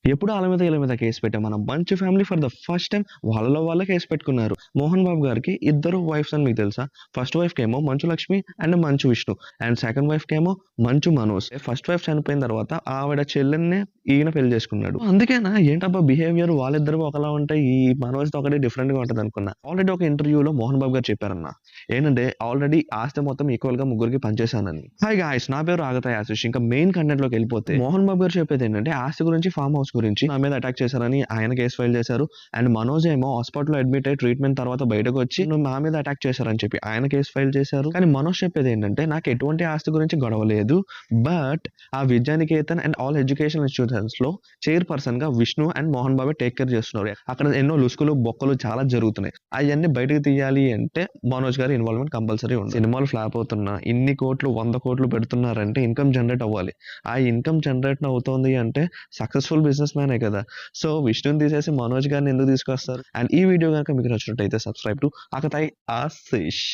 ఎప్పుడు ఆళ్ళ మీద ఈళ్ళ మీద కేస్ పెట్టాం. మన మంచు family for the first time వాళ్ళలో వాళ్ళే కేస్ పెట్టుకున్నారు. మోహన్ బాబు గారికి ఇద్దరు వైఫ్స్ అని మీకు తెలుసా? First వైఫ్‌కేమో Manchu Lakshmi and Manchu Vishnu. And second వైఫ్‌కేమో Manchu Manoj. First wife చనిపోయిన తర్వాత ఆవిడ చెల్లెల్నే ఈయన పెళ్లి చేసుకున్నాడు. అందుకేనా ఏంటబ్బా బిహేవియర్ వాళ్ళిద్దరివి ఒకలా ఉంటాయి. ఈ మనోజ్‌ది ఒకటి డిఫరెంట్‌గా ఉంటదనుకున్నా. ఆల్రెడీ ఒక ఇంటర్వ్యూలో మోహన్ బాబు గారు చెప్పారన్న. ఏంటంటే ఆల్రెడీ ఆస్తి మొత్తం ఈక్వల్‌గా ముగ్గురికి పంచేశానని. హాయ్ గాయ్స్ నా పేరు ఆగతాయి ఆశిష్. ఇంకా మెయిన్ కంటెంట్‌లోకి వెళ్ళిపోతే మోహన్ బాబు గారు చెప్పేదేంటంటే ఆస్తి గురించి, ఫార్మ్ హౌస్ గురించి నా మీద అటాక్ చేశారని ఆయన కేస్ ఫైల్ చేశారు. అండ్ మనోజ్ ఏమో హాస్పిటల్‌లో అడ్మిట్ అయ్యి ట్రీట్మెంట్ తర్వాత బయటకొచ్చి నువ్వు నా మీద అటాక్ చేశారని చెప్పి ఆయన కేస్ ఫైల్ చేశారు. కానీ మనోజ్ చెప్పేదేంటంటే నాకు ఎటువంటి ఆస్తి గురించి గొడవ లేదు. బట్ ఆ విద్యానికేతన్ అండ్ ఆల్ ఎడ్యుకేషన్ ఇన్‌స్టిట్యూషన్స్‌లో చైర్‌పర్సన్‌గా విష్ణు అండ్ మోహన్ బాబే టేక్ కేర్ చేస్తున్నారు. అక్కడ ఎన్నో లుసుకులు, బొక్కలు చాలా జరుగుతున్నాయి. అయన్నీ బయటకు తీయాలి అంటే మనోజ్ గారి ఇన్వాల్వ్‌మెంట్ కంపల్సరీ ఉంది. సినిమాలు ఫ్లాప్ అవుతున్నా ఇన్ని కోట్లు, 100 కోట్లు పెడుతున్నారంటే ఇన్‌కమ్ జనరేట్ అవ్వాలి. ఆ ఇన్‌కమ్ జనరేట్ అవుతోంది అంటే సక్సెస్‌ఫుల్ బిజినెస్ మ్యానే కదా! సో, విష్ణుని తీసేసి మనోజ్ గారిని ఎందుకు తీసుకొస్తారు? అండ్ ఈ వీడియో గనుక మీకు నచ్చినట్టయితే సబ్స్క్రైబ్ టు ఆకతాయి ఆశిష్.